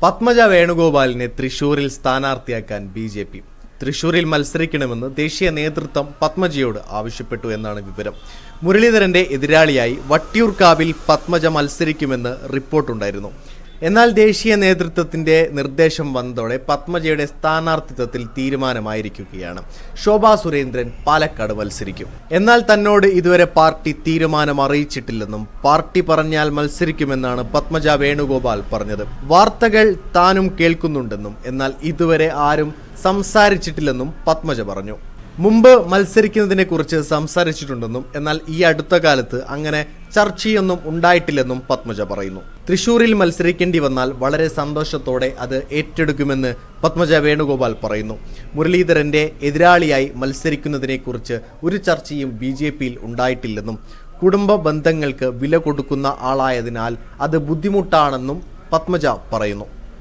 പത്മജ വേണുഗോപാലിനെ തൃശൂരിൽ സ്ഥാനാർത്ഥിയാക്കാൻ ബി.ജെ.പി. തൃശൂരിൽ മത്സരിക്കണമെന്ന് ദേശീയ നേതൃത്വം പത്മജയോട് ആവശ്യപ്പെട്ടു എന്നാണ് വിവരം. മുരളീധരന്റെ എതിരാളിയായി വട്ടിയൂർക്കാവിൽ പത്മജ മത്സരിക്കുമെന്ന് റിപ്പോർട്ടുണ്ടായിരുന്നു. എന്നാൽ ദേശീയ നേതൃത്വത്തിന്റെ നിർദ്ദേശം വന്നതോടെ പത്മജയുടെ സ്ഥാനാർത്ഥിത്വത്തിൽ തീരുമാനമായിരിക്കുകയാണ്. ശോഭാ സുരേന്ദ്രൻ പാലക്കാട് മത്സരിക്കും. എന്നാൽ തന്നോട് ഇതുവരെ പാർട്ടി തീരുമാനം അറിയിച്ചിട്ടില്ലെന്നും പാർട്ടി പറഞ്ഞാൽ മത്സരിക്കുമെന്നാണ് പത്മജ വേണുഗോപാൽ പറഞ്ഞത്. വാർത്തകൾ താനും കേൾക്കുന്നുണ്ടെന്നും എന്നാൽ ഇതുവരെ ആരും സംസാരിച്ചിട്ടില്ലെന്നും പത്മജ പറഞ്ഞു. മുമ്പ് മത്സരിക്കുന്നതിനെ കുറിച്ച് സംസാരിച്ചിട്ടുണ്ടെന്നും എന്നാൽ ഈ അടുത്ത കാലത്ത് അങ്ങനെ ചർച്ചയൊന്നും ഉണ്ടായിട്ടില്ലെന്നും പത്മജ പറയുന്നു. തൃശൂരിൽ മത്സരിക്കേണ്ടി വന്നാൽ വളരെ സന്തോഷത്തോടെ അത് ഏറ്റെടുക്കുമെന്ന് പത്മജ വേണുഗോപാൽ പറയുന്നു. മുരളീധരന്റെ എതിരാളിയായി മത്സരിക്കുന്നതിനെക്കുറിച്ച് ഒരു ചർച്ചയും ബി.ജെ.പിയിൽ ഉണ്ടായിട്ടില്ലെന്നും കുടുംബ ബന്ധങ്ങൾക്ക് വില കൊടുക്കുന്ന ആളായതിനാൽ അത് ബുദ്ധിമുട്ടാണെന്നും പത്മജ പറയുന്നു.